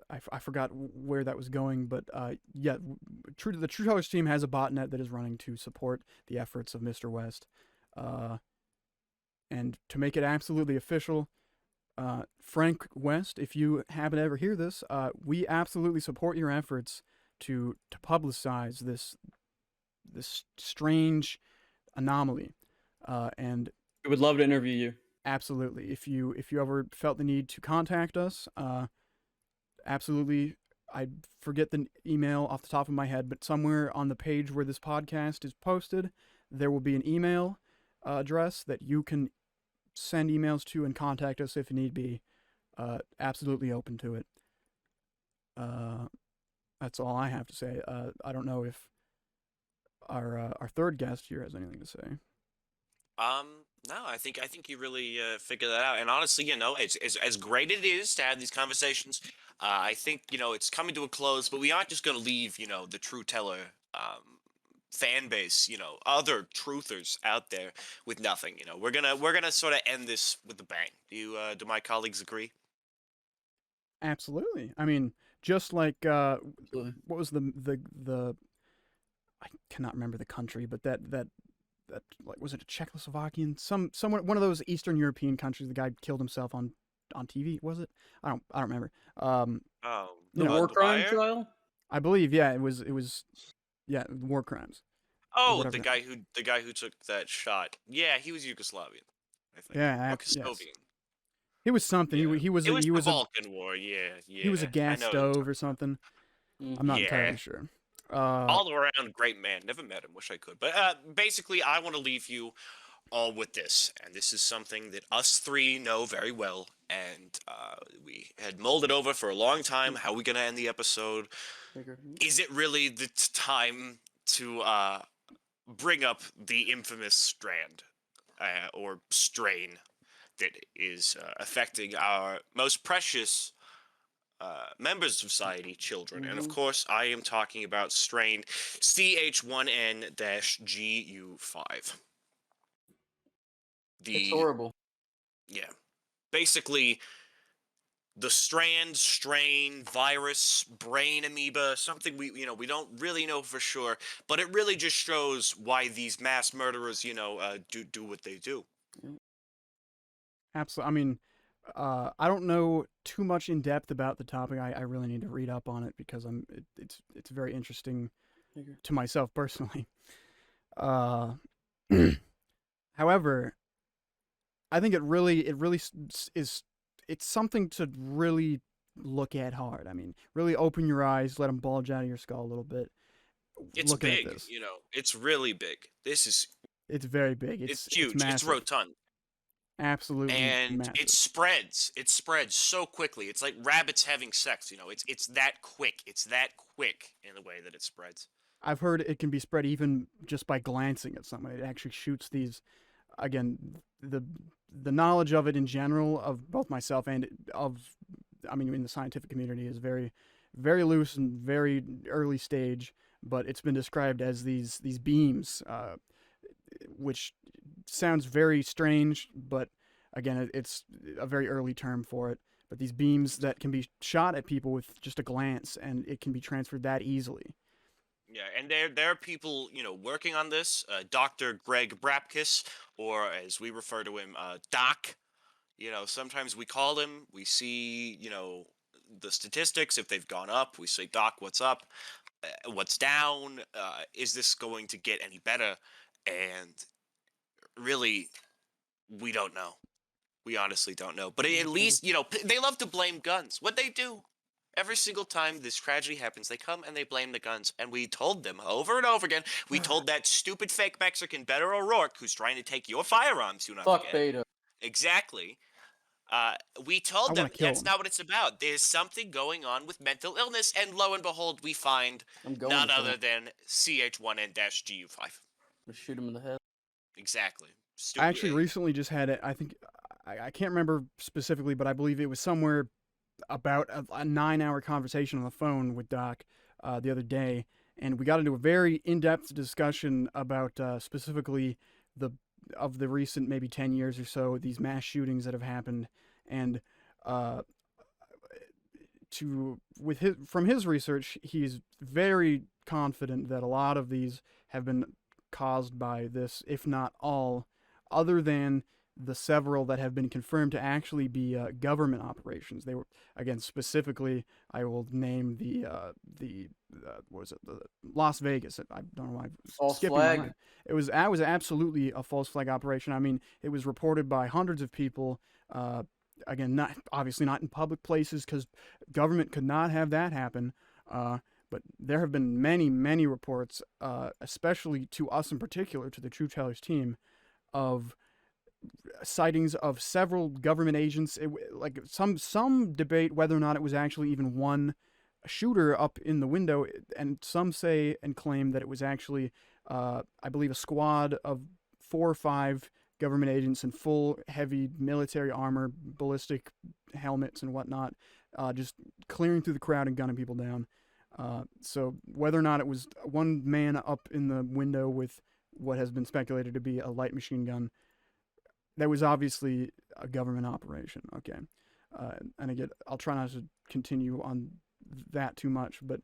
I forgot where that was going, but yeah, the True Tellers team has a botnet that is running to support the efforts of Mr. West, and to make it absolutely official, Frank West, if you happen to ever hear this, we absolutely support your efforts to publicize this strange anomaly, and We would love to interview you. absolutely, if you ever felt the need to contact us, absolutely. I forget the email off the top of my head, but somewhere on the page where this podcast is posted, there will be an email address that you can send emails to and contact us if need be. Absolutely open to it. That's all I have to say. I don't know if our third guest here has anything to say. No, I think you really figured that out. And honestly, it's as great it is to have these conversations. I think it's coming to a close, but we aren't just going to leave the True Teller fan base, other truthers out there with nothing. We're gonna sort of end this with a bang. Do my colleagues agree? Absolutely. I mean, just like Absolutely. what was the I cannot remember the country, but that like, was it a Czechoslovakian, someone, one of those Eastern European countries, the guy killed himself on TV, was it? I don't remember. Oh, The No. war The crime Wire? trial. I believe, yeah, it was yeah, war crimes. Oh, whatever the that- guy who took that shot. Yeah, he was Yugoslavian, I think. Yeah, Or yes. Kosovian. He was something. Yeah. He was It was he the was a Balkan War. Yeah, yeah. he was a I gas know what you're stove talking or something. Mhm. I'm not Yeah. entirely sure. All around great man. Never met him. Wish I could. But basically, I want to leave you all with this, and this is something that us three know very well, and we had mulled it over for a long time. How are we gonna end the episode? Is it really the time to bring up the infamous strand or strain that is affecting our most precious members of society, children? And of Mhm. course, I am talking about strain CH1N-GU5. It's The horrible. Yeah, basically the strain, virus, brain amoeba, something we don't really know for sure, but it really just shows why these mass murderers do what they do. Absolutely. I mean, I don't know too much in depth about the topic. I really need to read up on it because it's very interesting Okay. to myself personally. Uh, however, I think is it's something to really look at hard. I mean, really open your eyes, let them bulge out of your skull a little bit. It's Looking at big, this, it's really big. This is it's very big. it's It's huge. It's massive, rotund. absolutely And massive. it spreads so quickly. It's like rabbits having sex, it's that quick. It's that quick in the way that it spreads. I've heard it can be spread even just by glancing at someone. It actually shoots these. Again, the the knowledge of it in general of both myself and I mean, in the scientific community is very loose and very early stage. But it's been described as these beams, which sounds very strange. But again, it's a very early term for it. But these beams that can be shot at people with just a glance, and it can be transferred that easily. Yeah, and there are people, working on this. Dr. Greg Brapkis, or as we refer to him, Doc. Sometimes we call him. We see, the statistics. If they've gone up, we say, Doc, what's up? What's down? Is this going to get any better? And really, we don't know. We honestly don't know. But at least, they love to blame guns. What they do. Every single time this tragedy happens, they come and they blame the guns. And we told them over and over again. We told that stupid fake Mexican Beto O'Rourke, who's trying to take your firearms, do not Fuck forget. Beto. Exactly. We I told them want to kill that's him. not what it's about. There's something going on with mental illness, and lo and behold, we find I'm going none to kill other him. than CH1N-GU5. Just shoot him in the head. Exactly. I Stupid. actually recently just had it. I think I can't remember specifically, but I believe it was somewhere about a 9-hour conversation on the phone with Doc the other day, and we got into a very in-depth discussion about specifically the of the recent maybe 10 years or so these mass shootings that have happened, and uh, from his research, he's very confident that a lot of these have been caused by this, if not all, other than the several that have been confirmed to actually be government operations. They were, again, specifically, I will name the what was it, the Las Vegas. I don't know why I'm False skipping flag. my mind. That was absolutely a false flag operation. I mean, it was reported by hundreds of people. Again, not obviously not in public places because government could not have that happen. But there have been many reports, especially to us in particular, to the True Tellers team, of sightings of several government agents. Like some debate whether or not it was actually even one shooter up in the window, and some say and claim that it was actually, I believe, a squad of 4 or 5 government agents in full heavy military armor, ballistic helmets and whatnot, just clearing through the crowd and gunning people down. So whether or not it was one man up in the window with what has been speculated to be a light machine gun, that was obviously a government operation. Okay. And again, I'll try not to continue on that too much, but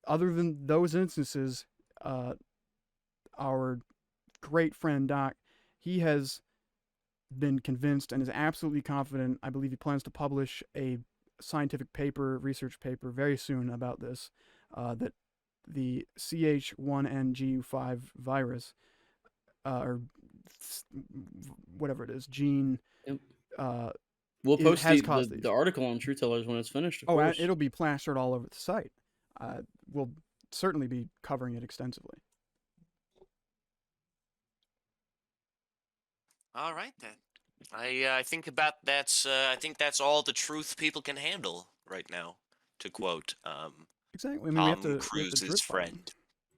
other than those instances, our great friend Doc, he has been convinced and is absolutely confident. I believe he plans to publish a scientific paper, research paper, very soon about this, that the CH1NGU5 virus, or whatever it is, gene, Yep. uh, We'll it post has caused the these. article on True Tellers when it's finished. Of Oh, course. it'll be plastered all over the site. We'll certainly be covering it extensively. All right then. I think about that's I think that's all the truth people can handle right now. To quote Exactly. I mean, we have Tom to we have to Cruise's drip on it. friend,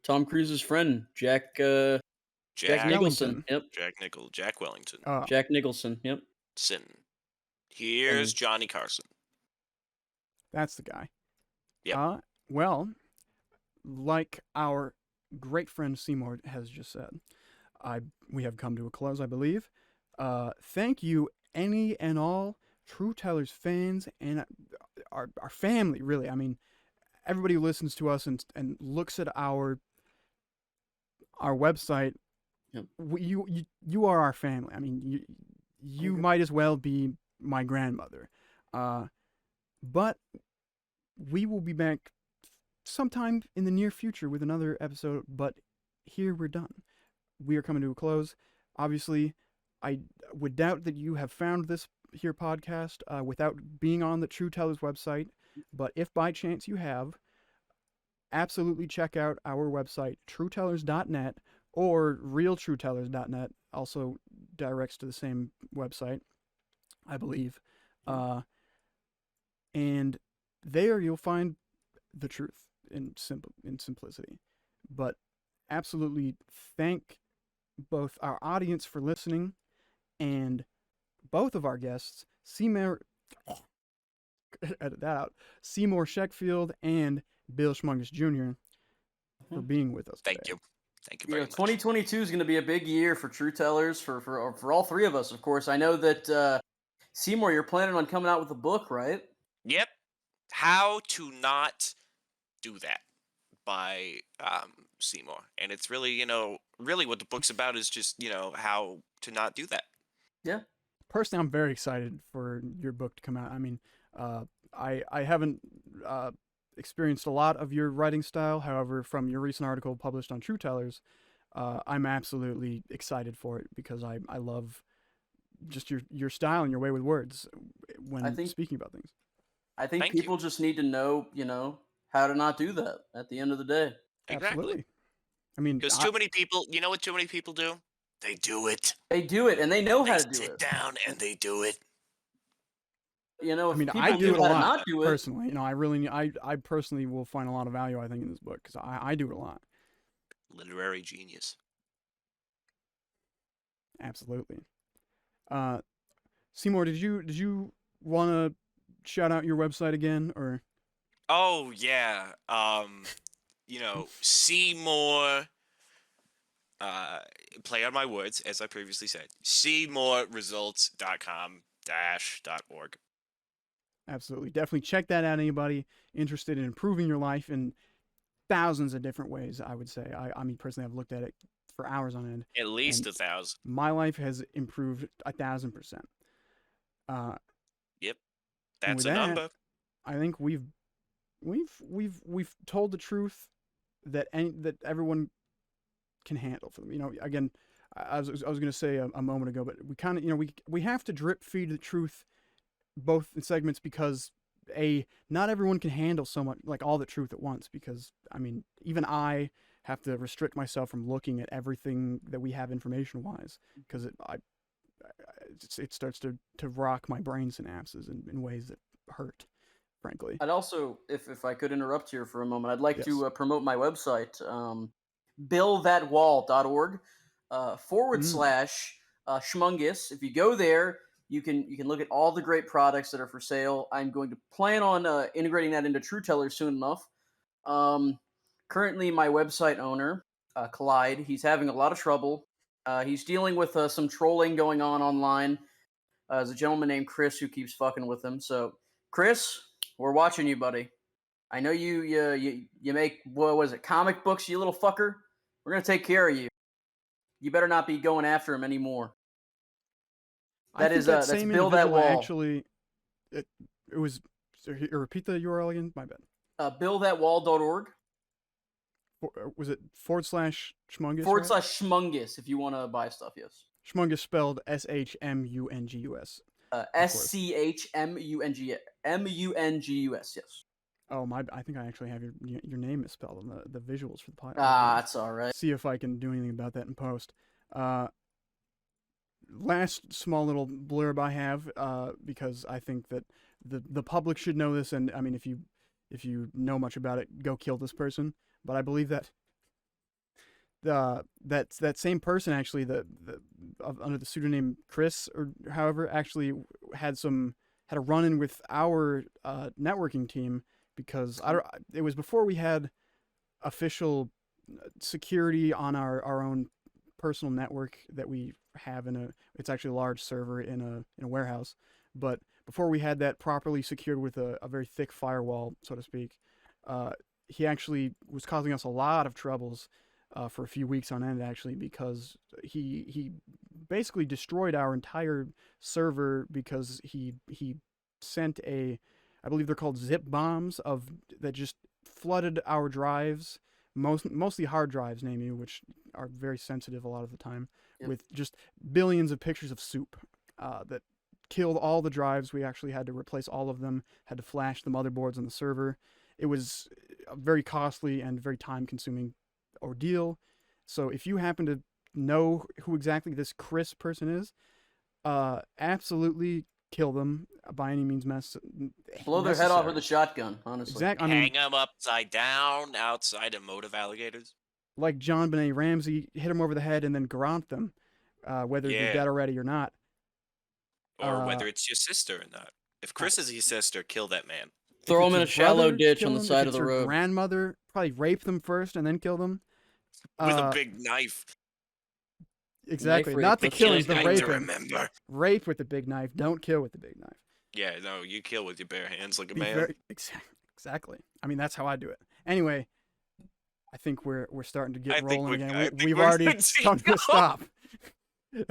Tom Cruise's friend, Jack Jack Nicholson. Yep. Jack Wellington. Jack Nicholson. Yep. Here's Johnny Carson. That's the guy. Yep. Well, like our great friend Seymour has just said, we have come to a close, I believe. Thank you, any and all True Tellers fans and our family, really. I mean, everybody who listens to us and looks at our website. Yep. You are our family. I mean, you Okay. might as well be my grandmother. But we will be back sometime in the near future with another episode, but here we're done. We are coming to a close. Obviously, I would doubt that you have found this here podcast without being on the True Tellers website, but if by chance you have, absolutely check out our website, truetellers.net or realtruetellers.net, also directs to the same website, I believe. And there you'll find the truth in simplicity. But absolutely thank both our audience for listening and both of our guests, Seymour edit that out, Seymour Sheckfield and Bill Schmungus Jr. for being with us Thank today. you. Thank you very much. 2022 is going to be a big year for True Tellers for all three of us. Of course, I know that Seymour, you're planning on coming out with a book, right? Yep. How to Not Do That by Seymour. And it's really, really what the book's about is just, how to not do that. Yeah. Personally, I'm very excited for your book to come out. I mean, I haven't experienced a lot of your writing style. However, from your recent article published on True Tellers, I'm absolutely excited for it because I love just your style and your way with words when speaking about things. I think Thank people you. just need to know, how to not do that at the end of the day. Exactly. Absolutely. I mean, Because too many people, you know what too many people do? They do it. They do it, and they know how They to do sit it. down and they do it. If I people do knew it a how to lot not do it, personally. I personally will find a lot of value, I think, in this book because I do it a lot. Literary genius. Absolutely. Seymour, did you want to shout out your website again, or? Oh yeah. Seymour. Play on my words, as I previously said. SeymourResults.com-.org. Absolutely. Definitely check that out. Anybody interested in improving your life in thousands of different ways, I would say. I mean, personally, I've looked at it for hours on end. At least and 1,000. My life has improved 1,000%. Yep. And That's with a that, number. I think we've told the truth that everyone can handle for them. Again, I was going to say a moment ago, but we kind of, we have to drip feed the truth both in segments because not everyone can handle so much, like all the truth at once, because I mean, even I have to restrict myself from looking at everything that we have information wise, because it starts to rock my brain synapses in ways that hurt, frankly. I'd also, if I could interrupt here for a moment, I'd like Yes. to promote my website, buildthatwall.org / Schmungus. If you go there, you can look at all the great products that are for sale. I'm going to plan on integrating that into True Tellers soon enough. Currently, my website owner, Clyde, he's having a lot of trouble. He's dealing with some trolling going on online. There's a gentleman named Chris who keeps fucking with him. So, Chris, we're watching you, buddy. I know you make, what was it, comic books, you little fucker? We're going to take care of you. You better not be going after him anymore. That's same Build That individual Wall. actually, it was, repeat the URL again? My bad. Buildthatwall.org. Was it /Schmungus? / Schmungus if you want to buy stuff, yes. Schmungus spelled SHMUNGUS. SCHMUNGUS, yes. Oh, I think I actually have your name misspelled on the visuals for the podcast. That's all right. See if I can do anything about that in post. Last small little blurb I have, because I think that the public should know this, and I mean, if you know much about it, go kill this person. But I believe that that same person actually, under the pseudonym Chris or however, actually had a run-in with our networking team, because it was before we had official security on our own personal network that we have it's actually a large server in a warehouse, but before we had that properly secured with a very thick firewall, so to speak, he actually was causing us a lot of troubles for a few weeks on end, actually, because he basically destroyed our entire server because he sent I believe they're called zip bombs that just flooded our drives, mostly hard drives, namely, which are very sensitive a lot of the time, Yep. with just billions of pictures of soup that killed all the drives. We actually had to replace all of them, had to flash the motherboards on the server. It was a very costly and very time-consuming ordeal. So if you happen to know who exactly this Chris person is, absolutely kill them by any means Blow their head off with necessary. a shotgun, honestly. Exactly. I mean, Hang them upside down outside a moat of alligators. like John Benet Ramsey, hit them over the head and then garrote them, whether they're Yeah. dead already or not. Or whether it's your sister or not. If Chris is your sister, kill that man. Throw If them in a it's your shallow brother, ditch kill on the them. If side of it's the your road. grandmother, probably rape them first and then kill them. With a big knife. Exactly. rape, Not the that's killings, killing the Night to raping. remember. Rape with the big knife. Don't kill with the big knife. Yeah, no, you kill with your bare hands like a Be man. very, exactly. I mean, that's how I do it. Anyway, I think we're starting to I get think rolling I again. think We've we're already good to come to go. a stop. You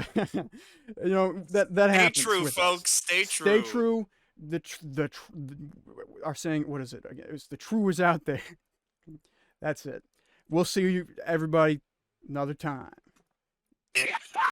know that Stay happens. true, with us. folks. Stay true. Stay true. Our saying, what is it? It's the true is out there. That's it. We'll see you, everybody, another time.